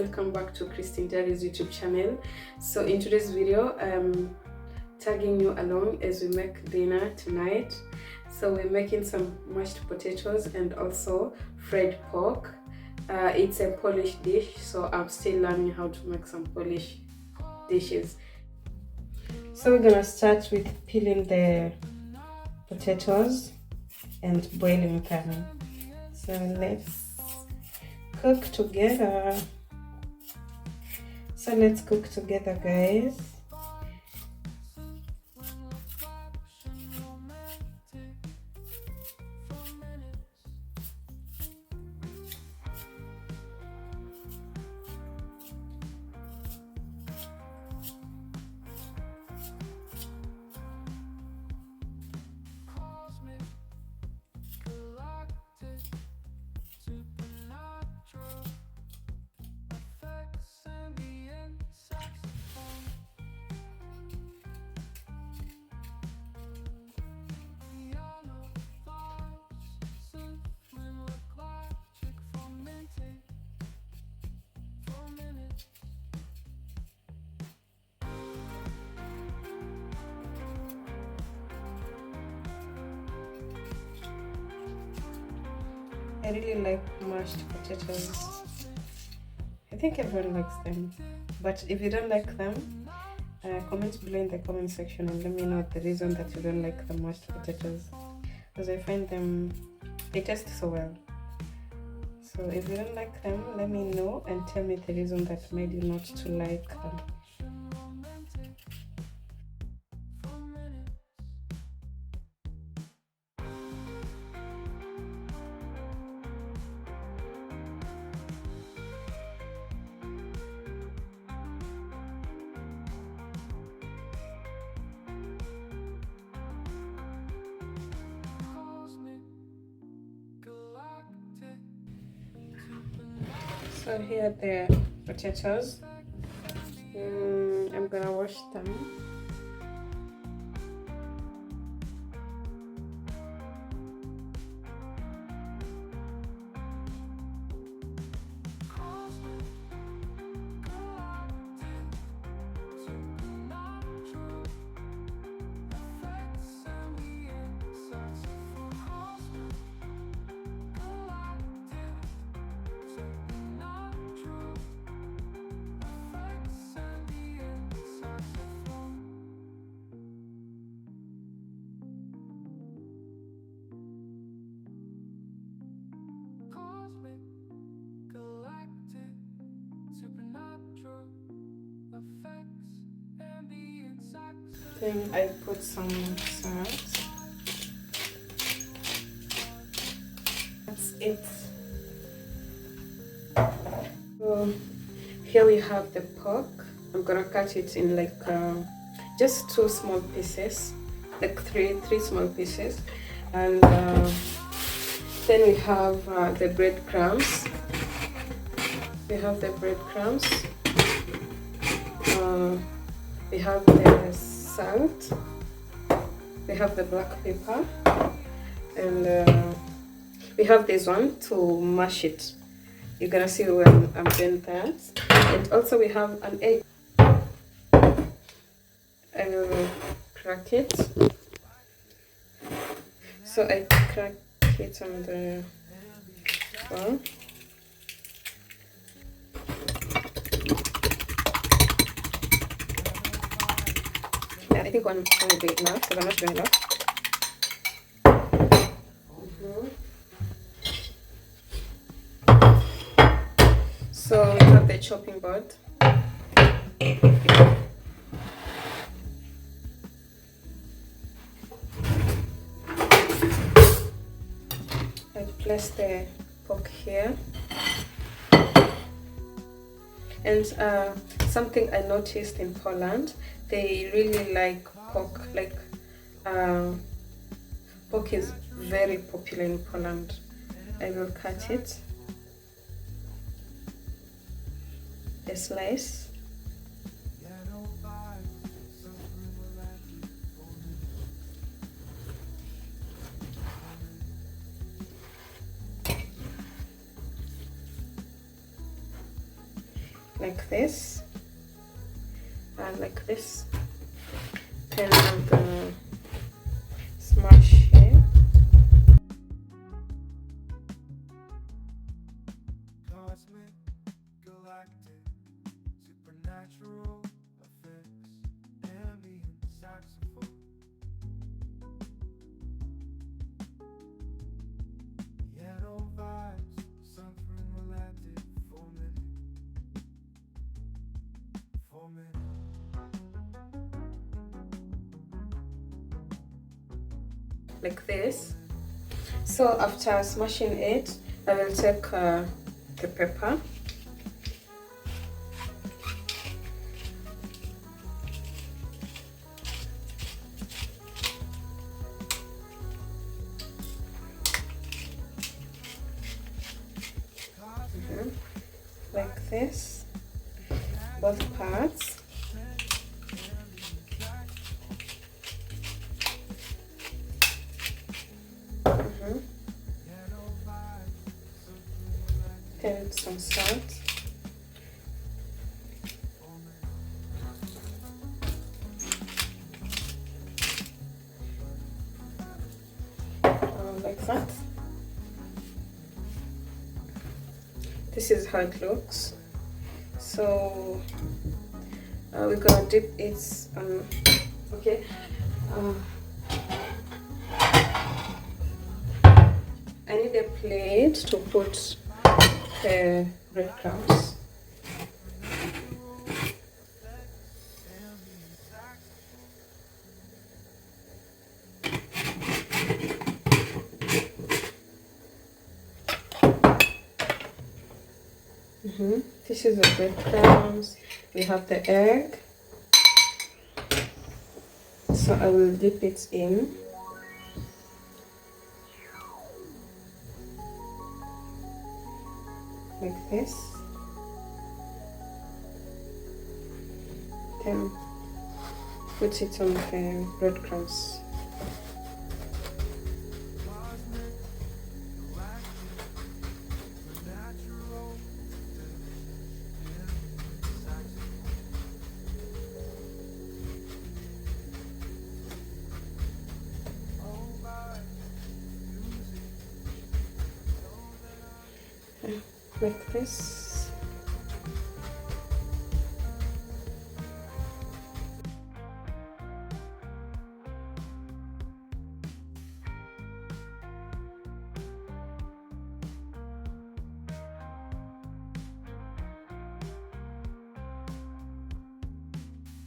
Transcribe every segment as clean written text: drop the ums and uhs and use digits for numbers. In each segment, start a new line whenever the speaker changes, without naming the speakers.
Welcome back to Christine Diary's YouTube channel. So in today's video, I'm tagging you along as we make dinner tonight. So we're making some mashed potatoes and also fried pork. It's a Polish dish, so I'm still learning how to make some Polish dishes. So we're gonna start with peeling the potatoes and boiling them. So let's cook together. So let's cook together, guys. I really like mashed potatoes. I think everyone likes them, but if you don't like them, comment below in the comment section and let me know the reason that you don't like the mashed potatoes, because I find they taste so well. So if you don't like them, let me know and tell me the reason that made you not to like them. So here are the potatoes. I'm gonna wash them. Then I put some salt. That's it. So here we have the pork. I'm gonna cut it in like just two small pieces, like three small pieces, and then we have the breadcrumbs. We have the breadcrumbs. We have the salt. We have the black pepper, and we have this one to mash it. You're gonna see when I'm doing that. And also we have an egg. I will crack it. So I crack it on the one. I think one will be enough because I'm not doing enough. So we have the chopping board. I place the pork here. And something I noticed in Poland, they really like pork. Like pork is very popular in Poland. I will cut it, a slice. like this, and like this. Then I'm gonna smash it.
Cosmic, galactic, supernatural effects, ambient saxophone. Yellow vibes, suffering relative, 4 minutes, 4 minutes.
Like this. So after smashing it, I will take the pepper. Like this, both parts. Then some salt. Like that. This is how it looks. So we're gonna dip it. Okay. I need a plate to put the breadcrumbs. This is the breadcrumbs. We have the egg. So I will dip it in. Like this. Then put it on the breadcrumbs. Like this.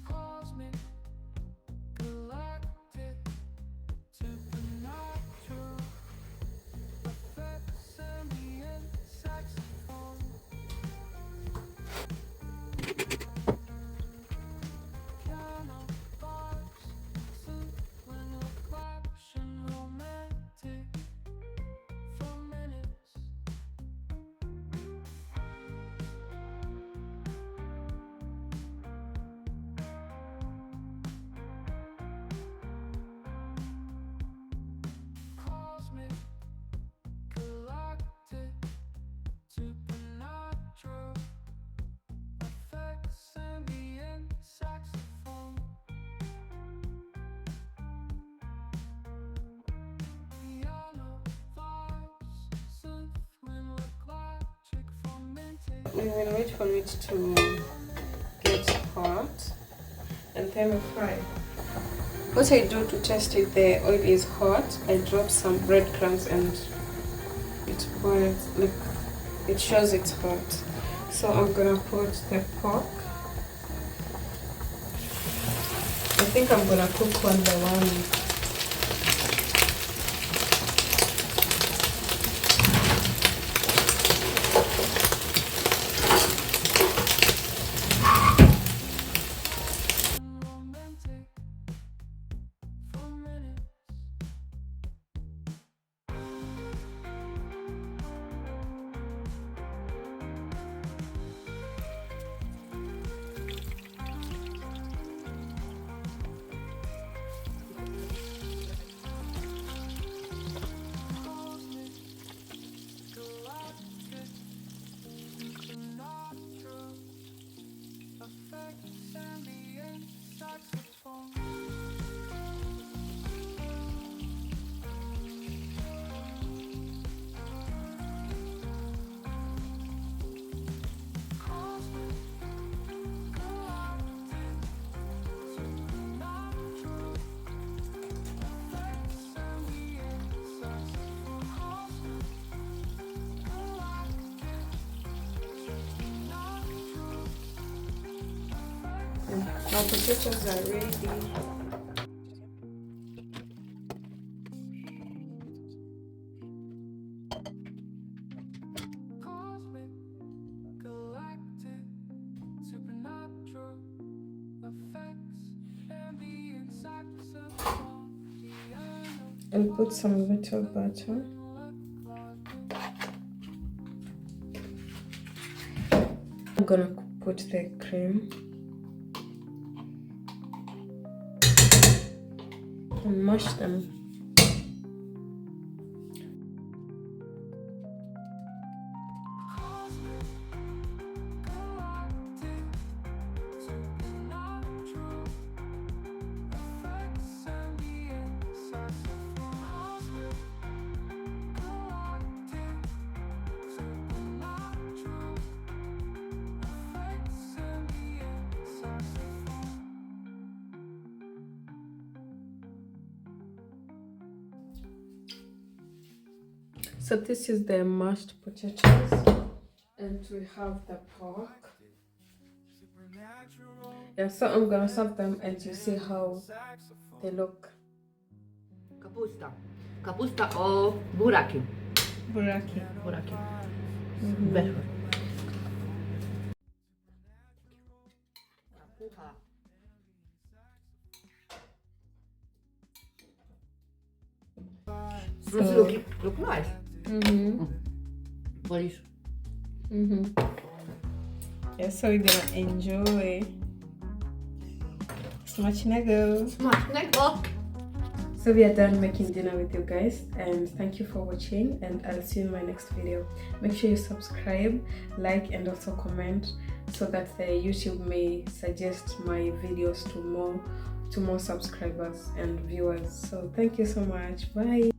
Cosmic, galactic, supernatural effects, ambient saxophone. Piano vibes, subliminal claption, romantic for minutes. Cosmic, galactic, supernatural effects, ambient saxophone. Piano vibes, subliminal claptic, romantic.
We will wait for it to get hot and then we fry. What I do to test if the oil is hot, I drop some breadcrumbs and it boils, like it shows it's hot. So I'm gonna put the pork. I think I'm gonna cook one by one.
Romantic for minutes.
Our potatoes are ready.
Cosmic, galactic, supernatural effects, ambient saxophone, piano.
And put some little butter. I'm gonna put the cream and mash them. So this is the mashed potatoes, and we have the pork. Yeah, so I'm gonna serve them and you see how they look.
Kapusta o buraki.
Buraki.
Buraki.
Mhm.
Weszły. Pucha.
So-
Look nice. Wolisz?
Yeah, so we're gonna enjoy. Smacznego.
Smacznego!
So we are done making dinner with you guys, and thank you for watching, and I'll see you in my next video. Make sure you subscribe, like, and also comment so that the YouTube may suggest my videos to more subscribers and viewers. So thank you so much. Bye.